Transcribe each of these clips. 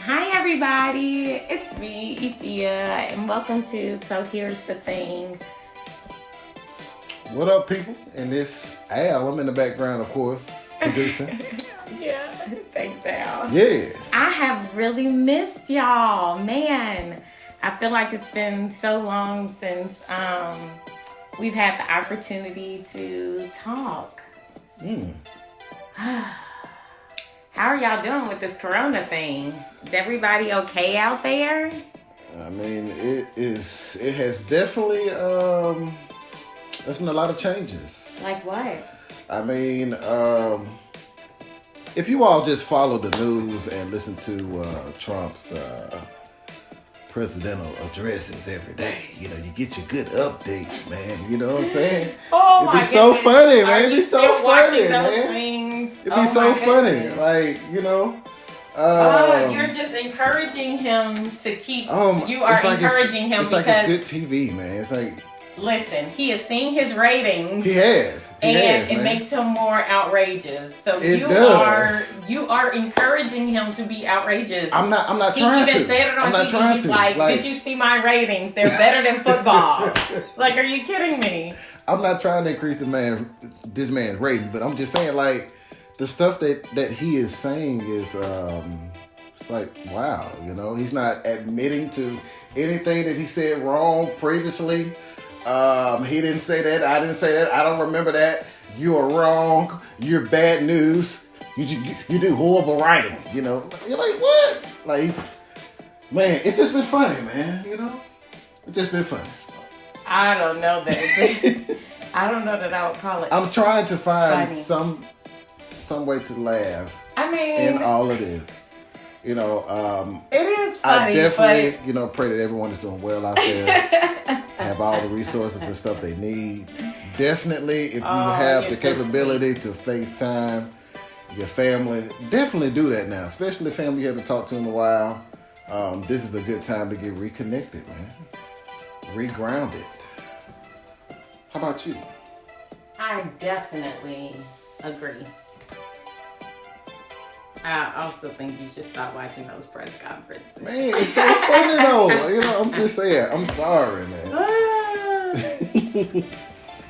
Hi everybody, it's me, Ethia, and welcome to So Here's the Thing. What up, people? And this Al, I'm in the background, of course, producing. Yeah, thanks Al. Yeah. I have really missed y'all, man. I feel like it's been so long since we've had the opportunity to talk. How are y'all doing with this corona thing? Is everybody okay out there? I mean, it has definitely, there's been a lot of changes. Like what? I mean, if you all just follow the news and listen to Trump's presidential addresses every day, you know, you get your good updates, man. You know what I'm saying? Oh my It'd be so funny, man. It'd be so funny, man. Things? It'd be so funny. Like, you know. You're just encouraging him to keep. You are like encouraging him it's because like it's good TV, man. It's like. Listen, he has seen his ratings. He has. And it makes him more outrageous. So you are encouraging him to be outrageous. I'm not trying to. He even said it on TV. He's like, did you see my ratings? They're better than football. Like, are you kidding me? I'm not trying to increase this man's rating, but I'm just saying, like, the stuff that he is saying is it's like, wow, you know, he's not admitting to anything that he said wrong previously. He didn't say that. I didn't say that. I don't remember that. You are wrong. You're bad news. You do horrible writing. You know, you're like, what? Like, man, it's just been funny, man. You know, it's just been funny. I don't know that. I don't know that I would call it. I'm trying to find funny. some way to laugh. I mean, in all of this. You know, it is funny. I definitely, pray that everyone is doing well out there. Have all the resources and stuff they need. Definitely, if you have the capability to FaceTime your family, definitely do that now. Especially family you haven't talked to in a while. This is a good time to get reconnected, man. Regrounded. How about you? I definitely agree. I also think you should stop watching those press conferences. Man, it's so funny though. You know, I'm just saying. I'm sorry, man.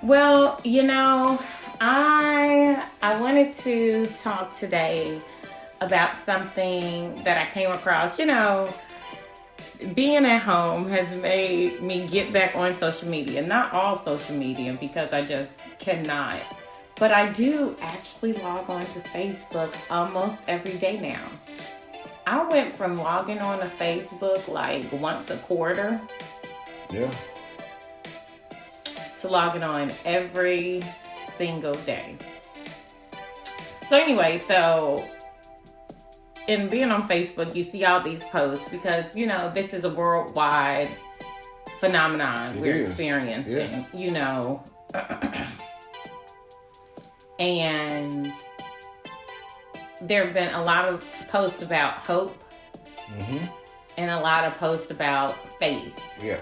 Well, you know, I wanted to talk today about something that I came across. You know, being at home has made me get back on social media. Not all social media, because I just cannot. But I do actually log on to Facebook almost every day now. I went from logging on to Facebook like once a quarter. Yeah. To logging on every single day. So anyway, in being on Facebook, you see all these posts because, you know, this is a worldwide phenomenon we're experiencing, you know. And there have been a lot of posts about hope and a lot of posts about faith. Yeah.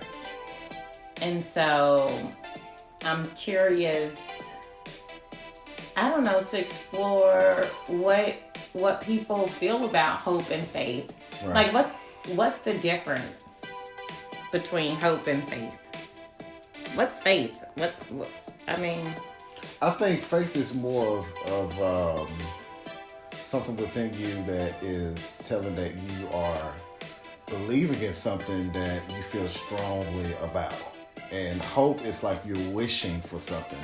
And so I'm curious, I don't know, to explore what people feel about hope and faith. Right. Like, what's the difference between hope and faith? What's faith? What I mean... I think faith is more of something within you that is telling that you are believing in something that you feel strongly about. And hope is like you're wishing for something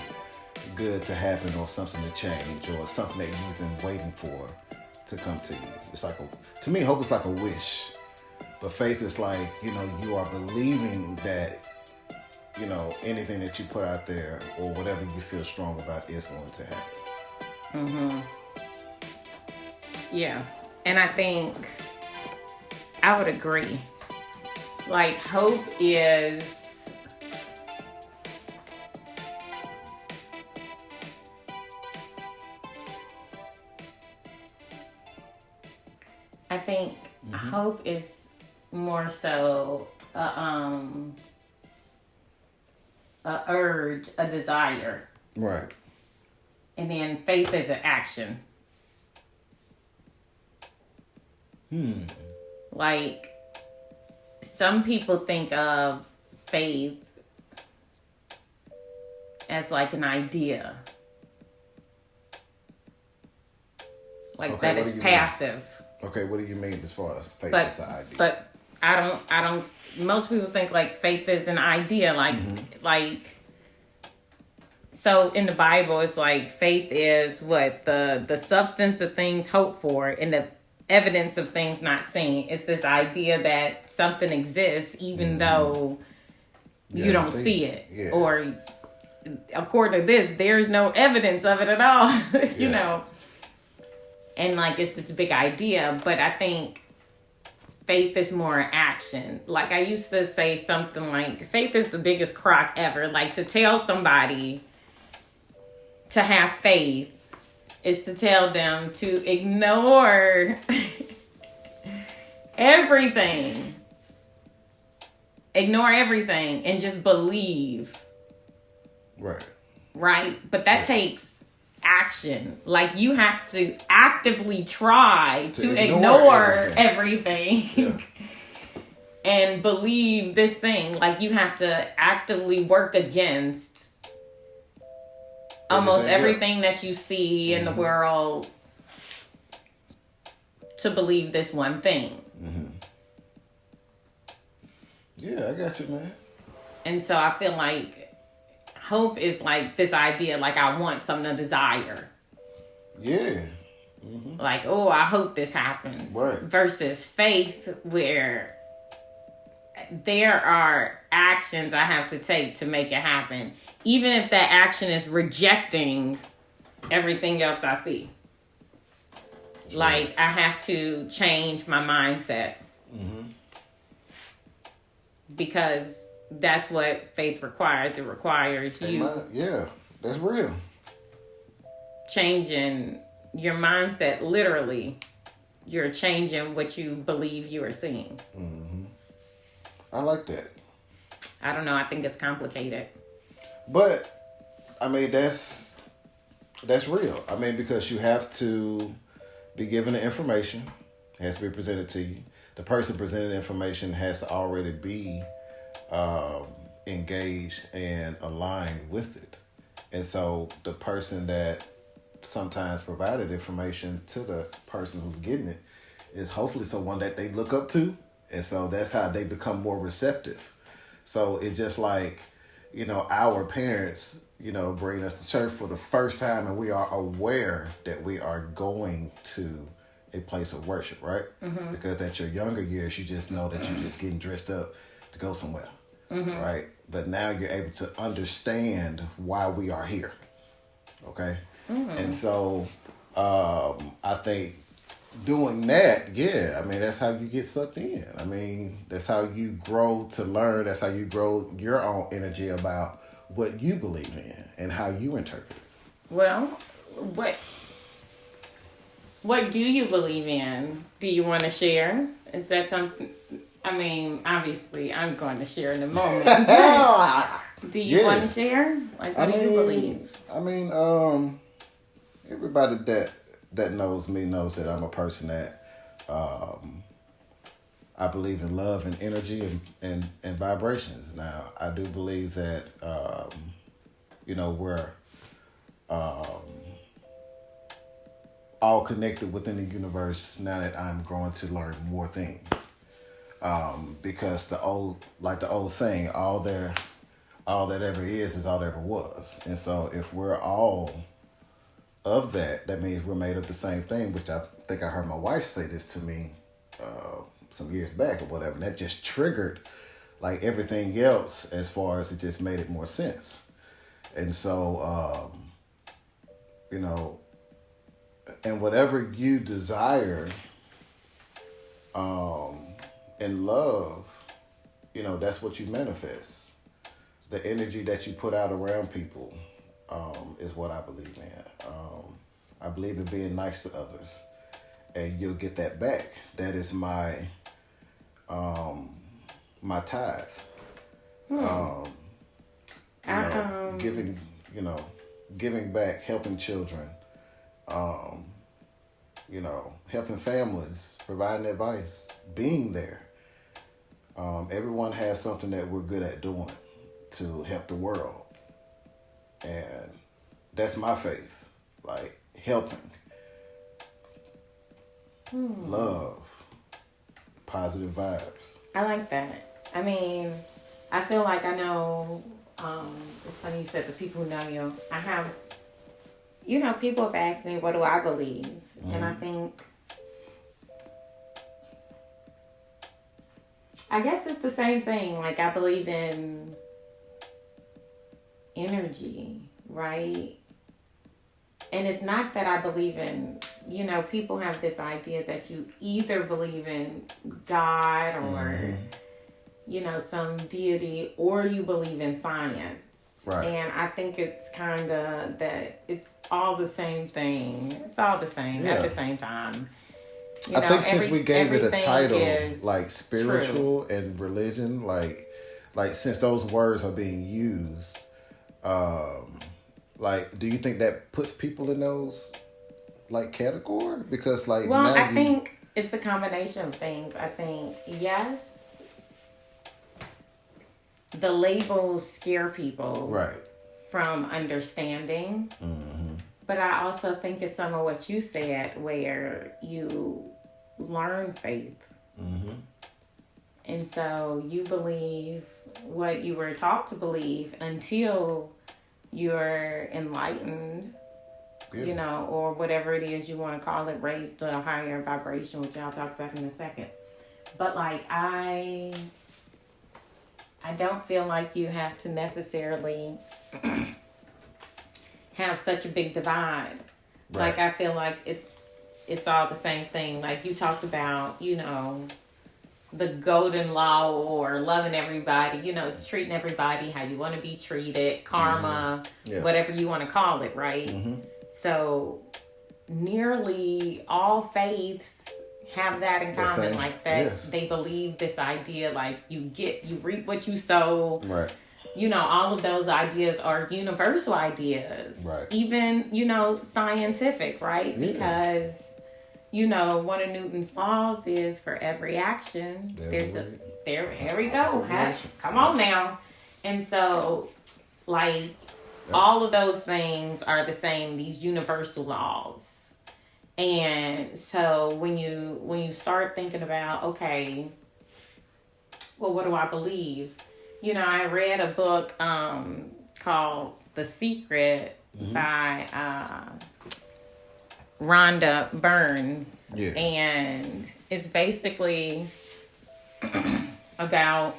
good to happen or something to change or something that you've been waiting for to come to you. It's like, to me, hope is like a wish. But faith is like, you know, you are believing that, you know, anything that you put out there or whatever you feel strong about is going to happen. Yeah. And I think I would agree. Like, hope is... I think hope is more so a urge, a desire. Right. And then faith is an action. Like, some people think of faith as like an idea. Like, Okay, that what is do you passive. mean? Okay, what do you mean as far as faith But as an idea? but I don't most people think like faith is an idea, like so in the Bible it's like faith is what the substance of things hoped for and the evidence of things not seen. It's this idea that something exists even though you don't see it. Yeah. Or according to this, there's no evidence of it at all. you Yeah. know. And like it's this big idea, but I think faith is more action. Like, I used to say something like, faith is the biggest crock ever. Like, to tell somebody to have faith is to tell them to ignore everything. Ignore everything and just believe. Right. Right? But that takes action. Like, you have to actively try to ignore everything. Yeah. And believe this thing. Like, you have to actively work against almost everything that you see in the world to believe this one thing. Yeah, I got you, man. And so I feel like hope is like this idea, like I want something to desire. Yeah. Like, oh, I hope this happens. Right. Versus faith, where there are actions I have to take to make it happen. Even if that action is rejecting everything else I see. Sure. Like, I have to change my mindset. Because that's what faith requires. It requires you. Yeah, that's real. Changing your mindset, literally. You're changing what you believe you are seeing. I like that. I don't know. I think it's complicated. But, I mean, that's real. I mean, because you have to be given the information. It has to be presented to you. The person presenting the information has to already be engaged and aligned with it. And so the person that sometimes provided information to the person who's getting it is hopefully someone that they look up to. And so that's how they become more receptive. So it's just like, our parents, bring us to church for the first time, and we are aware that we are going to a place of worship, right? Because at your younger years, you just know that you're just getting dressed up to go somewhere, right? But now you're able to understand why we are here, okay? And so I think doing that, that's how you get sucked in. I mean, that's how you grow to learn. That's how you grow your own energy about what you believe in and how you interpret it. Well, what do you believe in? Do you want to share? Is that something? I mean, obviously, I'm going to share in a moment. Do you want to share? Like, what do you believe? I mean, everybody that knows me knows that I'm a person that I believe in love and energy and vibrations. Now, I do believe that, we're all connected within the universe now that I'm growing to learn more things. Because the old saying, all that ever is all there ever was. And so if we're all of that means we're made of the same thing, which I think I heard my wife say this to me some years back or whatever. And that just triggered like everything else as far as it just made it more sense. And so, and whatever you desire in love, that's what you manifest. The energy that you put out around people is what I believe in. I believe in being nice to others, and you'll get that back. That is my my tithe. Giving back, helping children, helping families, providing advice, being there. Everyone has something that we're good at doing to help the world. And that's my faith. Like, helping. Love. Positive vibes. I like that. I mean, I feel like I know, it's funny you said the people who know you. I have, people have asked me, what do I believe? And I guess it's the same thing. Like, I believe in energy, right? And it's not that I believe in, people have this idea that you either believe in God or, some deity, or you believe in science. Right. And I think it's kind of that it's all the same thing. It's all the same at the same time. I think since we gave it a title, like spiritual true. And religion, like since those words are being used, do you think that puts people in those category? Because I think it's a combination of things. I think yes, the labels scare people from understanding. Mm-hmm. But I also think it's some of what you said, where you learn faith. Mm-hmm. And so you believe what you were taught to believe until you're enlightened, or whatever it is you want to call it, raised to a higher vibration, which I'll talk about in a second. But I don't feel like you have to necessarily have such a big divide. Right. I feel like it's all the same thing. Like you talked about, the golden law, or loving everybody, treating everybody how you want to be treated, karma, whatever you want to call it, right? Mm-hmm. So nearly all faiths have that in common, like that. Yes. They believe this idea, like you reap what you sow. Right. All of those ideas are universal ideas. Right. Even, scientific, right? Yeah. Because, one of Newton's laws is for every action, here we go. Come on now. And so, all of those things are the same, these universal laws. And so when you start thinking about, okay, well, what do I believe? I read a book called The Secret by Rhonda Burns. Yeah. And it's basically about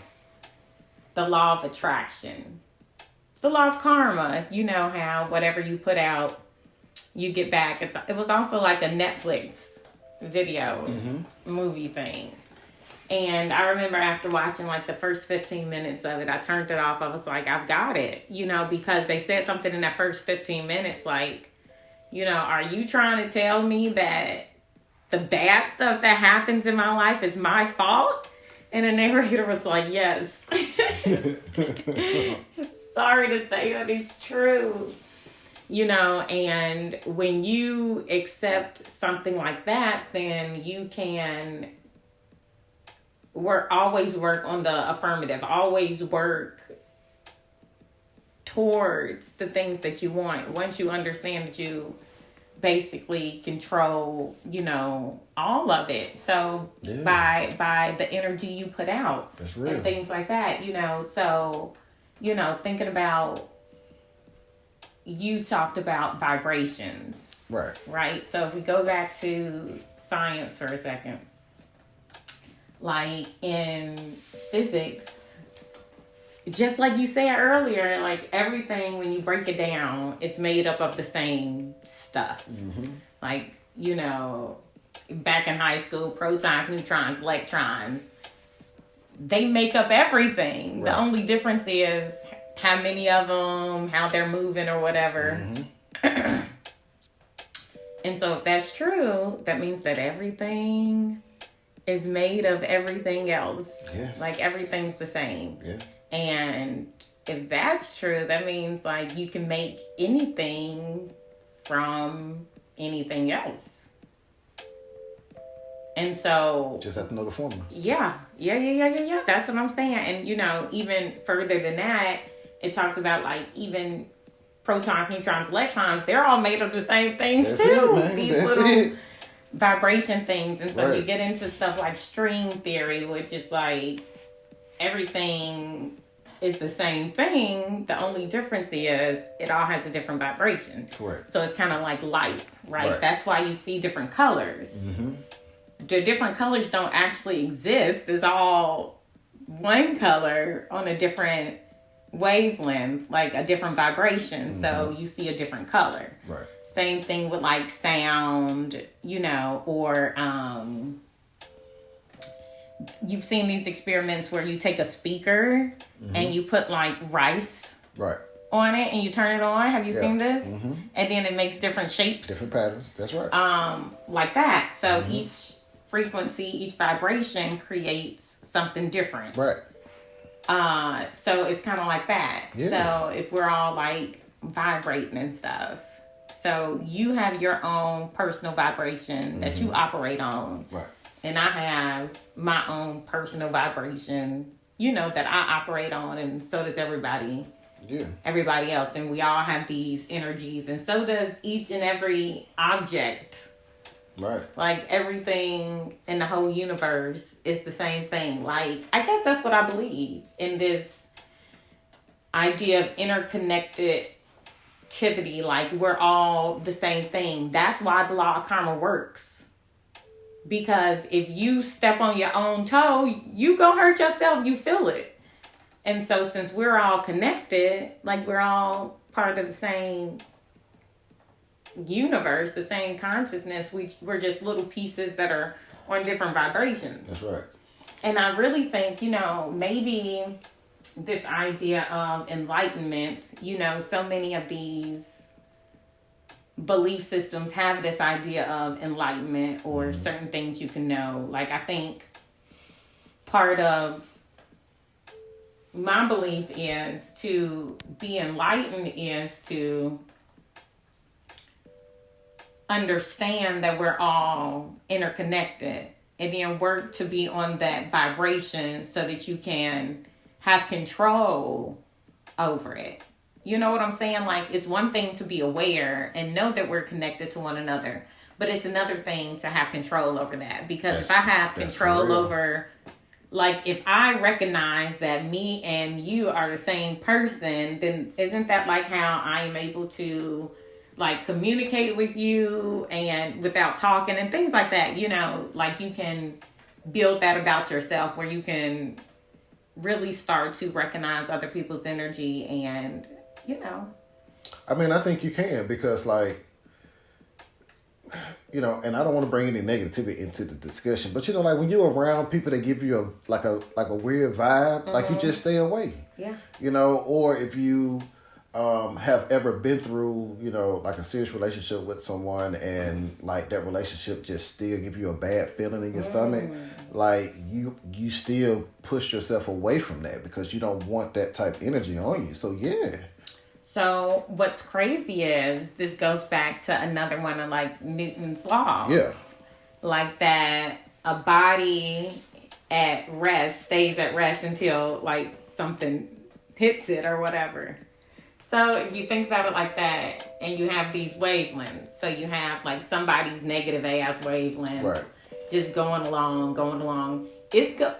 the law of attraction. The law of karma. How whatever you put out, you get back. It was also like a Netflix video movie thing. And I remember after watching the first 15 minutes of it, I turned it off. I was like, I've got it, because they said something in that first 15 minutes, are you trying to tell me that the bad stuff that happens in my life is my fault? And the narrator was like, yes. Sorry to say, but it's true. And when you accept something like that, then you can always work on the affirmative, always work towards the things that you want. Once you understand that you basically control, all of it. So by the energy you put out and things like that, so, thinking about, you talked about vibrations. Right. Right. So if we go back to science for a second, in physics, just like you said earlier, everything, when you break it down, it's made up of the same stuff. Mm-hmm. Back in high school, protons, neutrons, electrons, they make up everything. Right. The only difference is how many of them, how they're moving or whatever. Mm-hmm. And so if that's true, that means that everything is made of everything else. Yes. Everything's the same. Yeah. And if that's true, that means you can make anything from anything else. And so just have to know the formula. Yeah. That's what I'm saying. And even further than that, it talks about like even protons, neutrons, electrons, they're all made of the same things That's too. It, man. These That's little it. vibration things. And so Right. you get into stuff like string theory, which is like everything is the same thing. The only difference is it all has a different vibration. Correct. So it's kind of like light, right? That's why you see different colors. Mm-hmm. The different colors don't actually exist. It's all one color on a different wavelength, like a different vibration. Mm-hmm. So you see a different color. Right. Same thing with like sound, or you've seen these experiments where you take a speaker and you put like rice on it and you turn it on. Have you seen this? Mm-hmm. And then it makes different shapes. Different patterns. That's right. Like that. So each frequency, each vibration creates something different. Right. So it's kind of like that. Yeah. So if we're all like vibrating and stuff, so you have your own personal vibration that you operate on. Right. And I have my own personal vibration, that I operate on, and so does everybody. Yeah. Everybody else. And we all have these energies, and so does each and every object. Right. Like everything in the whole universe is the same thing. Like, I guess that's what I believe in, this idea of interconnectedity. Like, we're all the same thing. That's why the law of karma works. Because if you step on your own toe, you go hurt yourself. You feel it. And so since we're all connected, like we're all part of the same universe, the same consciousness, we're just little pieces that are on different vibrations. That's right. And I really think, maybe this idea of enlightenment, so many of these belief systems have this idea of enlightenment or certain things you can know. Like, I think part of my belief is to be enlightened is to understand that we're all interconnected and then work to be on that vibration so that you can have control over it. You know what I'm saying? Like, it's one thing to be aware and know that we're connected to one another, but it's another thing to have control over that. Because if I have control over, like, if I recognize that me and you are the same person, then isn't that like how I am able to, like, communicate with you and without talking and things like that? Like, you can build that about yourself where you can really start to recognize other people's energy and, I mean, I think you can, because like, and I don't want to bring any negativity into the discussion, but like when you're around people that give you a weird vibe, like you just stay away. Yeah. Or if you have ever been through, like a serious relationship with someone and like that relationship just still give you a bad feeling in your stomach, like you still push yourself away from that because you don't want that type of energy on you. So yeah. So what's crazy is this goes back to another one of like Newton's laws. Yeah. Like that a body at rest stays at rest until like something hits it or whatever. So if you think about it like that and you have these wavelengths, so you have like somebody's negative ass wavelength just going along. It's good.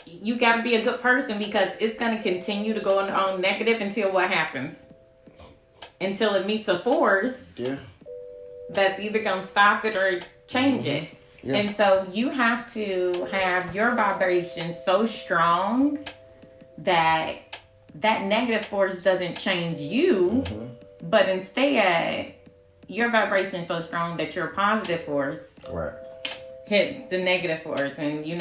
You got to be a good person because it's going to continue to go on negative until what happens? Until it meets a force that's either going to stop it or change it. Yeah. And so you have to have your vibration so strong that negative force doesn't change you, but instead your vibration is so strong that your positive force hits the negative force, and you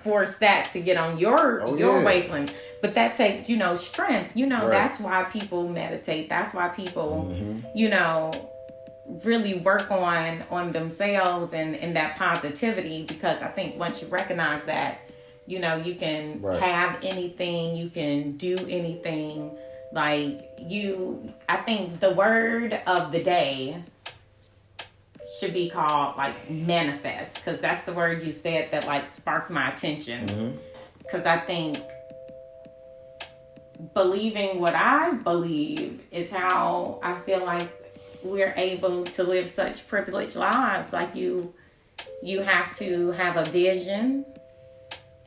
force that to get on your wavelength. But that takes, strength. That's why people meditate. That's why people, really work on themselves and that positivity, because I think once you recognize that, you can have anything, you can do anything. Like I think the word of the day should be called like manifest, because that's the word you said that like sparked my attention. Because I think believing what I believe is how I feel like we're able to live such privileged lives. Like you have to have a vision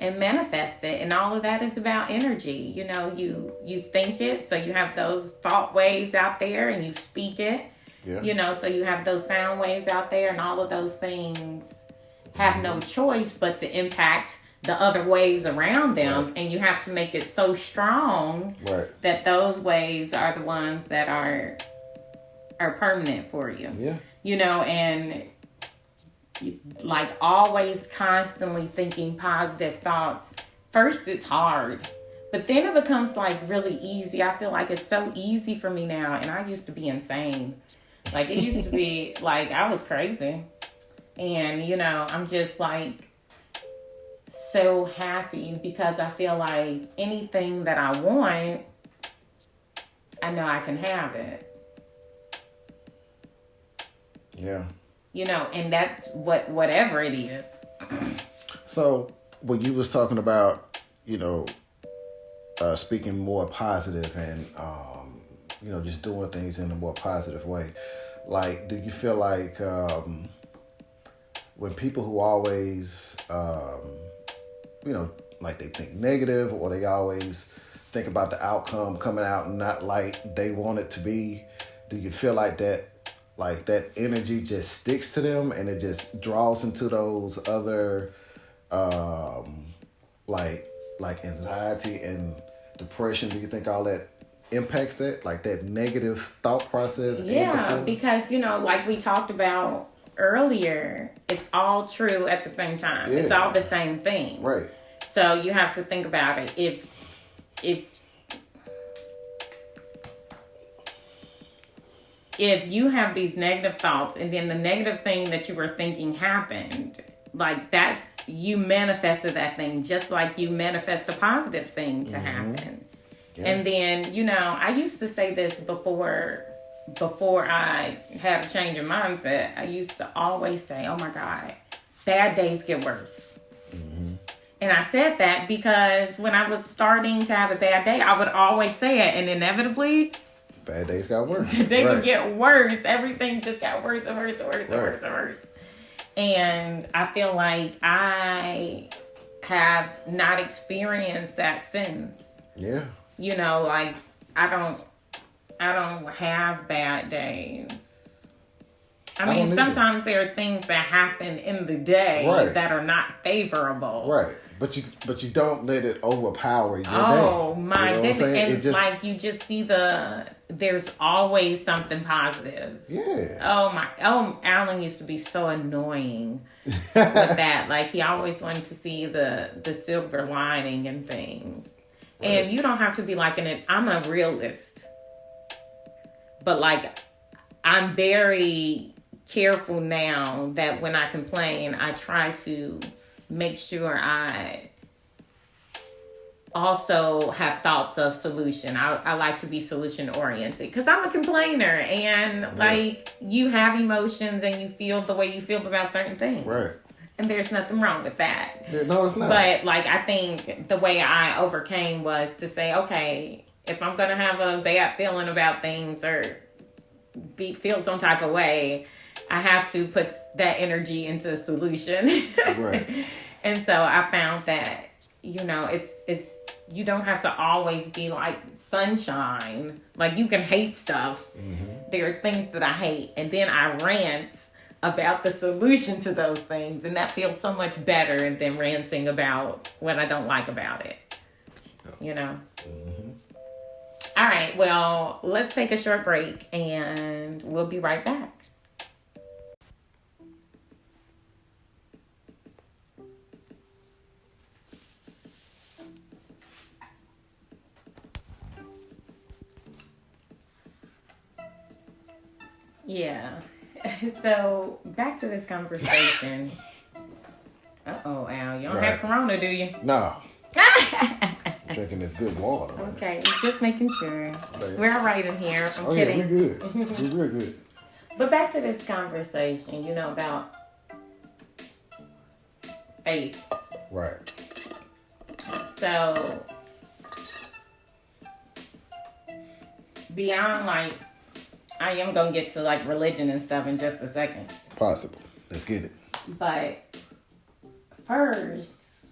and manifest it, and all of that is about energy. You know, you think it, so you have those thought waves out there, and you speak it. Yeah. You know, so you have those sound waves out there, and all of those things have no choice but to impact the other waves around them. And you have to make it so strong that those waves are the ones that are permanent for you. Yeah. You know, and like always constantly thinking positive thoughts. First it's hard, but then it becomes like really easy. I feel like it's so easy for me now, and I used to be insane. Like it used to be like I was crazy. And you know, I'm just like so happy because I feel like anything that I want, I know I can have it. Yeah. You know, and that's whatever it is. So when you was talking about, you know, speaking more positive and, you know, just doing things in a more positive way, like, do you feel like when people who always, you know, like they think negative, or they always think about the outcome coming out not like they want it to be, do you feel like that energy just sticks to them and it just draws into those other like anxiety and depression? Do you think all that impacts that, like that negative thought process? Yeah, because you know, like we talked about earlier, it's all true at the same time. It's all the same thing, right? So you have to think about it. If you have these negative thoughts, and then the negative thing that you were thinking happened, like that's, you manifested that thing just like you manifest a positive thing to happen. Yeah. And then, you know, I used to say this before I had a change in mindset. I used to always say, oh my God, bad days get worse. And I said that because when I was starting to have a bad day, I would always say it, and inevitably bad days got worse. They would get worse. Everything just got worse and worse and worse and worse and worse. And I feel like I have not experienced that since. Yeah. You know, like I don't have bad days. I mean, sometimes there are things that happen in the day that are not favorable. Right. But you don't let it overpower your day. Oh my goodness. And like you just see there's always something positive. Yeah. Alan used to be so annoying with that. Like he always wanted to see the silver lining in things. Right. And you don't have to be like I'm a realist. But like I'm very careful now that when I complain, I try to make sure I also have thoughts of solution. I like to be solution oriented because I'm a complainer, and like you have emotions and you feel the way you feel about certain things. Right. And there's nothing wrong with that. Yeah, no, it's not. But like I think the way I overcame was to say, okay, if I'm gonna have a bad feeling about things or feel some type of way, I have to put that energy into a solution. Right. And so I found that, you know, it's you don't have to always be like sunshine. Like you can hate stuff. Mm-hmm. There are things that I hate, and then I rant about the solution to those things, and that feels so much better than ranting about what I don't like about it. You know? Mm-hmm. All right, well, let's take a short break, and we'll be right back. Yeah. So back to this conversation. Uh-oh, Al. You don't have Corona, do you? No. Drinking this good water. Okay, just making sure. We're all right in here. I'm kidding. We're good. We're real good. But back to this conversation, about faith. Right. So, beyond I am going to get to religion and stuff in just a second. Possible. Let's get it. But first,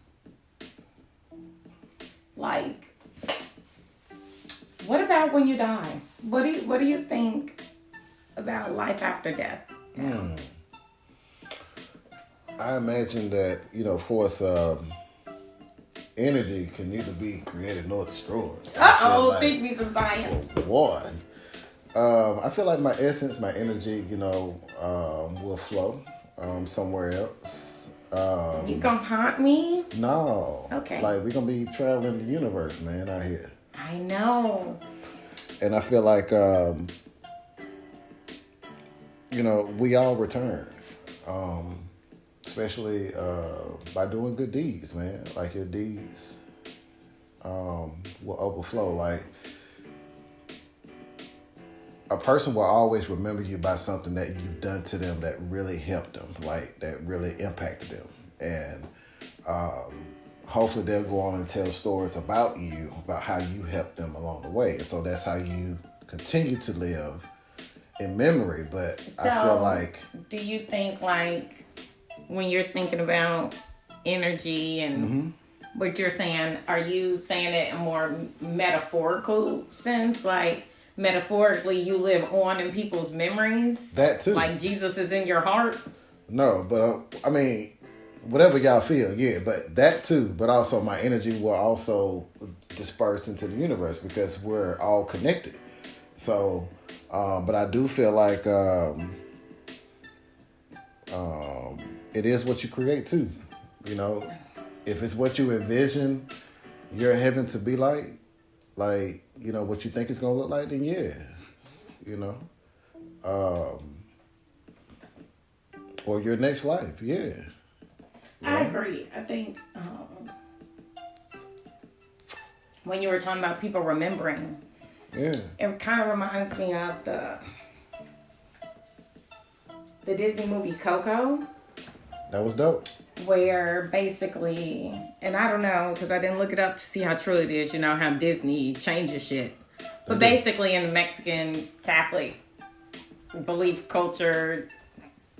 what about when you die? What do you think about life after death? I imagine that, for us, energy can neither be created nor destroyed. Teach me some science. One. I feel like my essence, my energy, will flow somewhere else. You gonna haunt me? No. Okay. We're gonna be traveling the universe, man, out here. I know. And I feel like, we all return. Especially by doing good deeds, man. Your deeds will overflow. A person will always remember you by something that you've done to them that really helped them, that really impacted them. And hopefully they'll go on and tell stories about you, about how you helped them along the way. And so that's how you continue to live in memory. But so, I feel like... Do you think, when you're thinking about energy and what you're saying, are you saying it in a more metaphorical sense? Metaphorically, you live on in people's memories? That too. Jesus is in your heart? No, but whatever y'all feel, yeah, but that too. But also my energy will also disperse into the universe because we're all connected. So, but I do feel like it is what you create too. If it's what you envision your heaven to be like, what you think it's going to look like, then yeah, or your next life, yeah. I agree. I think when you were talking about people remembering, it kind of reminds me of the Disney movie Coco. That was dope. Where basically, and I don't know because I didn't look it up to see how true it is, how Disney changes shit. But basically in the Mexican Catholic belief culture,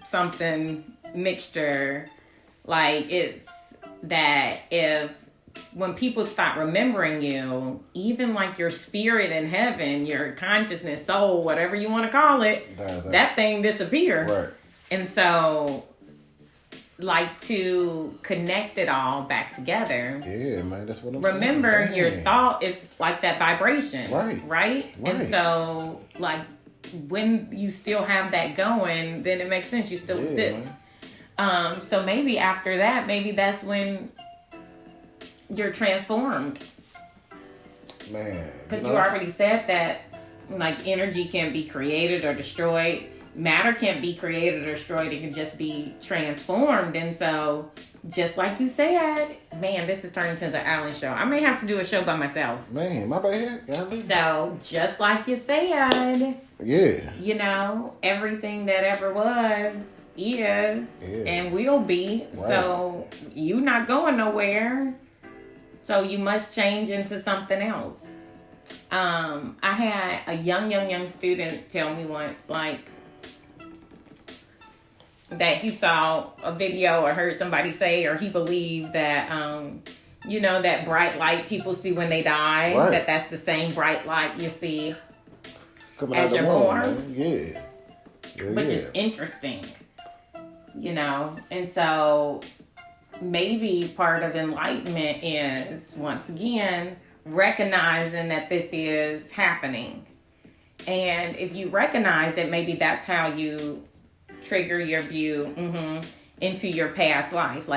something mixture, it's that when people stop remembering you, even your spirit in heaven, your consciousness, soul, whatever you want to call it, that thing disappears. Right. And so, to connect it all back together. Yeah, man, that's what I'm saying. Remember, your thought is that vibration. Right. And so, when you still have that going, then it makes sense. You still exist. So maybe after that, maybe that's when you're transformed. Man. Because you already said that, energy can be created or destroyed. Matter can't be created or destroyed. It can just be transformed. And so, just like you said, man, this is turning into the Allen show. I may have to do a show by myself. Man, my bad. So, just like you said, yeah, everything that ever was is and will be. Right. So, you not going nowhere. So, you must change into something else. I had a young student tell me once, that he saw a video or heard somebody say, or he believed that, that bright light people see when they die, that's the same bright light you see coming as you're born. Yeah. Which is interesting, and so maybe part of enlightenment is, once again, recognizing that this is happening. And if you recognize it, maybe that's how you trigger your view into your past life.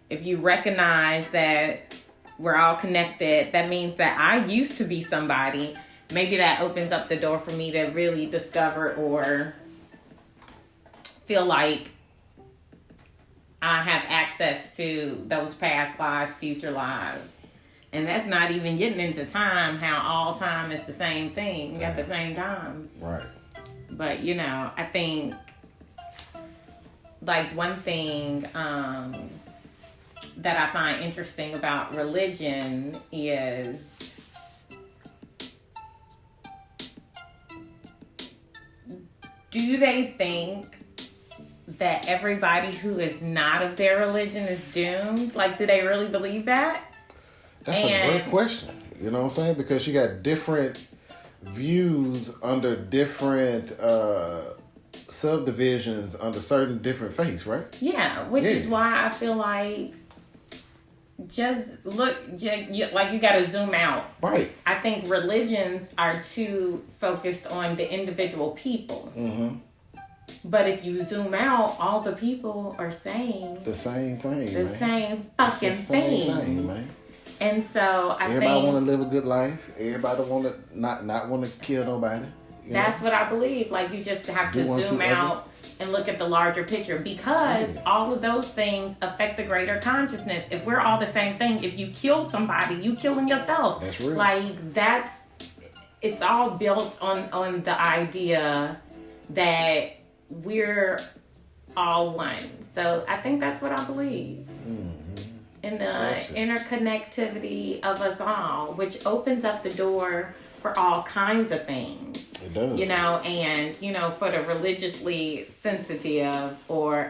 If you recognize that we're all connected, that means that I used to be somebody. Maybe that opens up the door for me to really discover or feel like I have access to those past lives, future lives. And that's not even getting into time, how all time is the same thing at the same time. Right. But, I think, like, one thing that I find interesting about religion is do they think that everybody who is not of their religion is doomed? Like, do they really believe that? That's a great question. You know what I'm saying? Because you got different views under different subdivisions under certain different faiths, right? Yeah, which is why I feel like just look, like you got to zoom out. Right. I think religions are too focused on the individual people. Mm-hmm. But if you zoom out, all the people are saying the same thing, the same fucking thing, man. And so everybody want to live a good life. Everybody want to not want to kill nobody. That's what I believe. Like, you just have to zoom out and look at the larger picture, because all of those things affect the greater consciousness. If we're all the same thing, if you kill somebody, you killing yourself. That's real. Like, it's all built on the idea that we're all one. So I think that's what I believe. In the interconnectivity of us all, which opens up the door for all kinds of things. It does. And, for the religiously sensitive or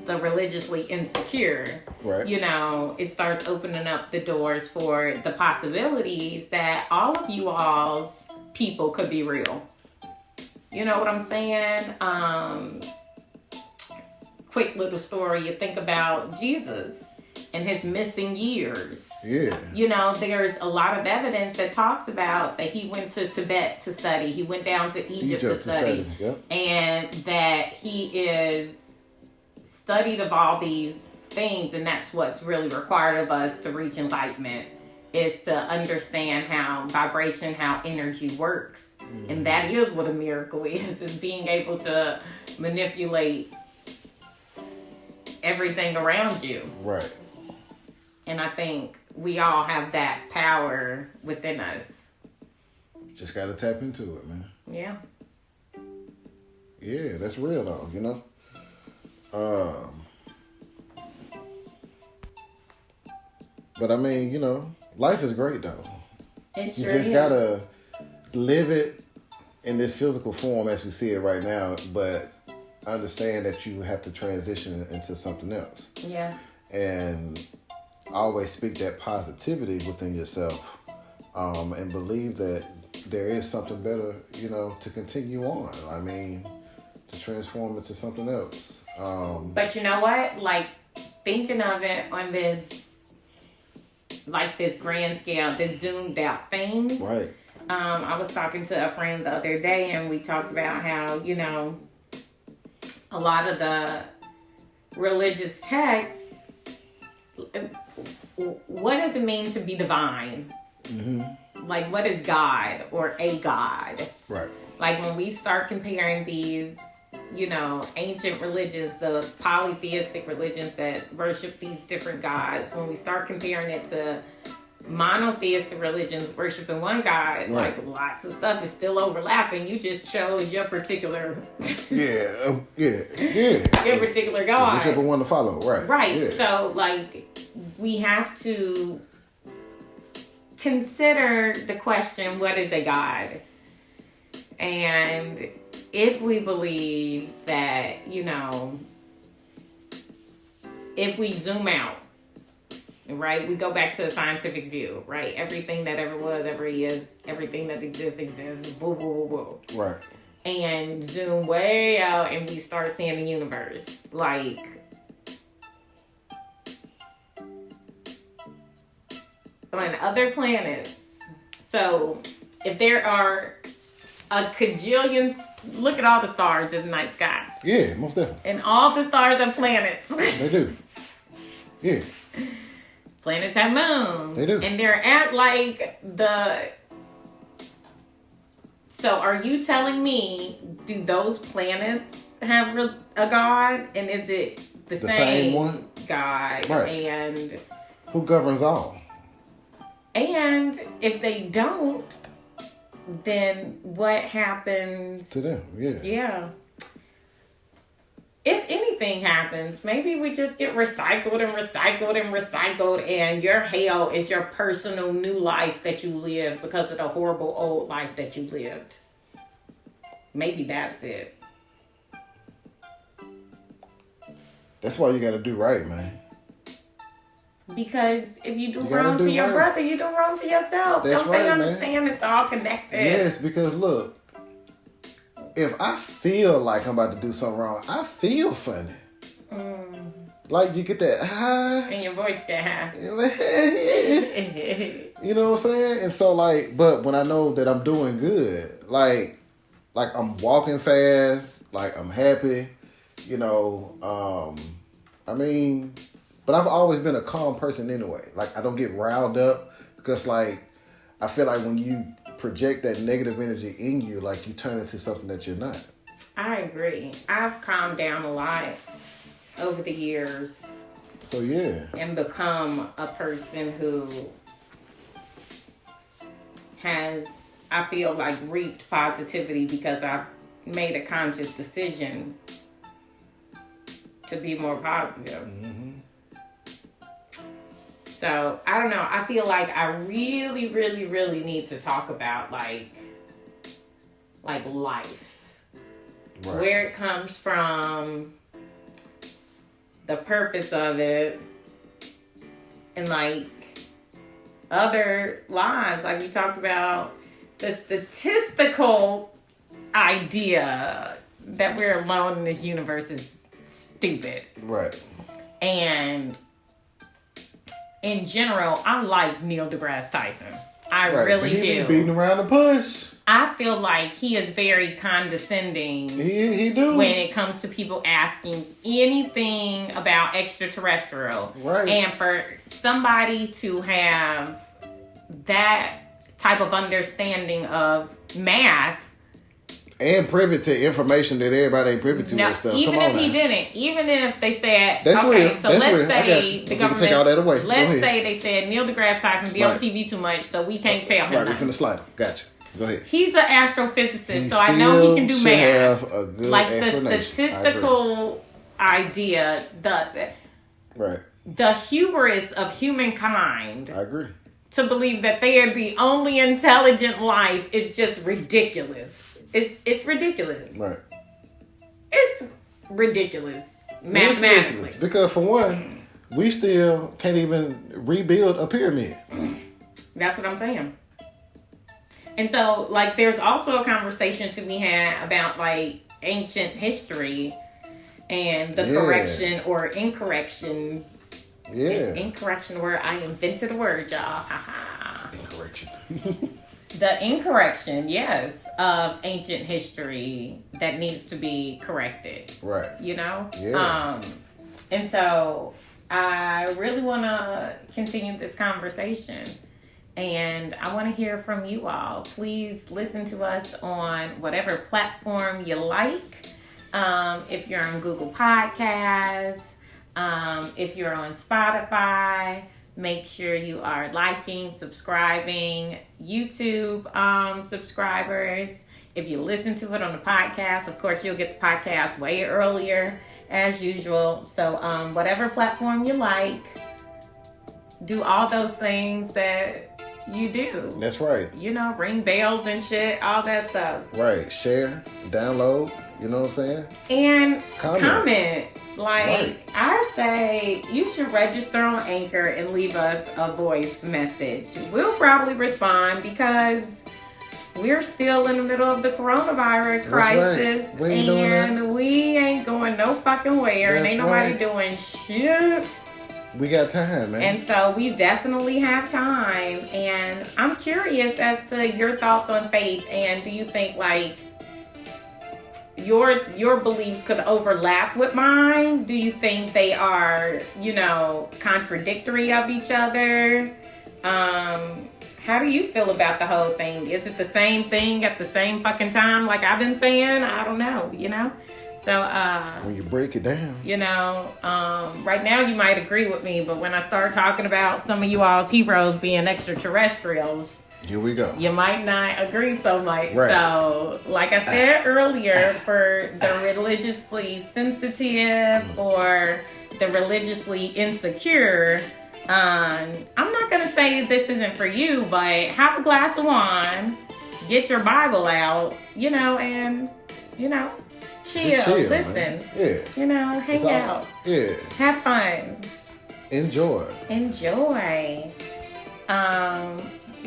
the religiously insecure, right. It starts opening up the doors for the possibilities that all of you all's people could be real. You know what I'm saying? Quick little story. You think about Jesus and his missing years. Yeah. There's a lot of evidence that talks about that he went to Tibet to study. He went down to Egypt to study. Yep. And that he is studied of all these things, and that's what's really required of us to reach enlightenment, is to understand how vibration, how energy works. And that is what a miracle is being able to manipulate everything around you. Right. And I think we all have that power within us. Just got to tap into it, man. Yeah. Yeah, that's real though, But I mean, life is great though. It sure You just is. gotta live it in this physical form as we see it right now, but understand that you have to transition into something else. Yeah. And always speak that positivity within yourself, and believe that there is something better, to continue on. I mean, to transform into something else. But you know what? Like, thinking of it on this, like this grand scale, this zoomed out thing. Right. I was talking to a friend the other day, and we talked about how, a lot of the religious texts, what does it mean to be divine? Mm-hmm. Like, what is God or a God? Right. Like, when we start comparing these, ancient religions, the polytheistic religions that worship these different gods, when we start comparing it to monotheistic religions worshiping one God, right. Like, lots of stuff is still overlapping. You just chose your particular your particular God, whichever one to follow. Right. Yeah. So, like, we have to consider the question, what is a God? And if we believe that, if we zoom out, right, we go back to the scientific view, right? Everything that ever was, ever is, everything that exists, woo, woo, woo, woo. Right. And zoom way out, and we start seeing the universe. Like, on other planets. So, if there are a cajillion, look at all the stars in the night sky. Yeah, most definitely. And all the stars are planets. They do. Yeah. Planets have moons. They do. And they're at like So are you telling me, do those planets have a God? And is it the same one? God? Right. And who governs all? And if they don't, then what happens to them? Yeah. Yeah. If anything happens, maybe we just get recycled and recycled and recycled, and your hell is your personal new life that you live because of the horrible old life that you lived. Maybe that's it. That's why you got to do right, man. Because if you do wrong to your brother, you do wrong to yourself. That's Don't right, they understand, man? It's all connected? Yes, because look, if I feel like I'm about to do something wrong, I feel funny. Like you get that high. And your voice get high. You know what I'm saying? And so like, but when I know that I'm doing good, like I'm walking fast, like I'm happy, you know, I mean, but I've always been a calm person anyway. Like I don't get riled up because like, I feel like when you project that negative energy in you, like you turn into something that you're not. I agree. I've calmed down a lot over the years. So yeah. And become a person who has, I feel like, reaped positivity because I've made a conscious decision to be more positive. Mm-hmm. So, I don't know. I feel like I really, really, really need to talk about, like life. Right. Where it comes from, the purpose of it, and, like, other lives. Like, we talked about the statistical idea that we're alone in this universe is stupid. Right. And in general, I like Neil deGrasse Tyson. I right. really do. He be beating around the bush. I feel like he is very condescending. He do. When it comes to people asking anything about extraterrestrial. Right. And for somebody to have that type of understanding of math. And privy to information that everybody ain't privy to and stuff. Even if he didn't. Even if they said, that's okay, real. so that's let's real. say the government, take all that away. Let's say they said Neil deGrasse Tyson be on TV too much, so we can't tell him Right, nothing. we're finna slide him. Gotcha. Go ahead. He's an astrophysicist, so I know he can do math. Have a good like the statistical idea, the hubris of humankind. I agree. To believe that they are the only intelligent life is just ridiculous. It's ridiculous. Right. It's ridiculous. Mathematically. It's ridiculous because for one, we still can't even rebuild a pyramid. That's what I'm saying. And so, like, there's also a conversation to be had about, like, ancient history and the correction or incorrection. Yeah. It's incorrection word. I invented a word, y'all. Ha-ha. Incorrection. The incorrection, yes, of ancient history that needs to be corrected. Right. You know? Yeah. And so I really want to continue this conversation. And I want to hear from you all. Please listen to us on whatever platform you like. If you're on Google Podcasts, if you're on Spotify, make sure you are liking, subscribing. YouTube subscribers. If you listen to it on the podcast, of course, you'll get the podcast way earlier as usual. So whatever platform you like, do all those things that you do. That's right. You know, ring bells and shit, all that stuff. Right. Share, download, you know what I'm saying? And comment. Like, right. I say you should register on Anchor and leave us a voice message. We'll probably respond because we're still in the middle of the coronavirus crisis. Right. And we ain't going no fucking where. And ain't nobody doing shit. We got time, man. And so we definitely have time. And I'm curious as to your thoughts on faith. And do you think, like, your beliefs could overlap with mine? Do you think they are, you know, contradictory of each other? How do you feel about the whole thing? Is it the same thing at the same fucking time like I've been saying? I don't know, you know? So, when you break it down, you know, right now you might agree with me, but when I start talking about some of you all's heroes being extraterrestrials, Here we go. You might not agree so much. Right. So, like I said earlier, for the religiously sensitive or the religiously insecure, I'm not going to say this isn't for you, but have a glass of wine, get your Bible out, and, chill, listen, man. Yeah. Hang out. Yeah. Have fun. Enjoy.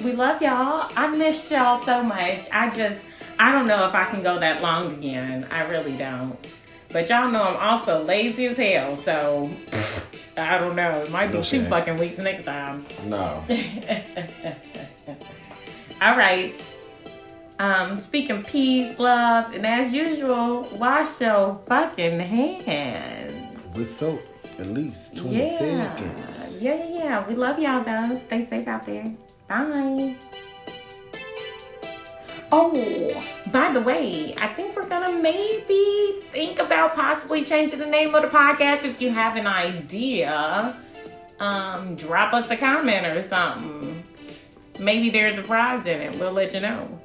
We love y'all. I missed y'all so much. I don't know if I can go that long again. I really don't. But y'all know I'm also lazy as hell, so I don't know. It might be 2 fucking weeks next time. No. All right. Speaking peace, love, and as usual, wash your fucking hands. With soap, at least 20 seconds. Yeah. We love y'all, though. Stay safe out there. Bye. Oh, by the way, I think we're going to maybe think about possibly changing the name of the podcast. If you have an idea, drop us a comment or something. Maybe there's a prize in it. We'll let you know.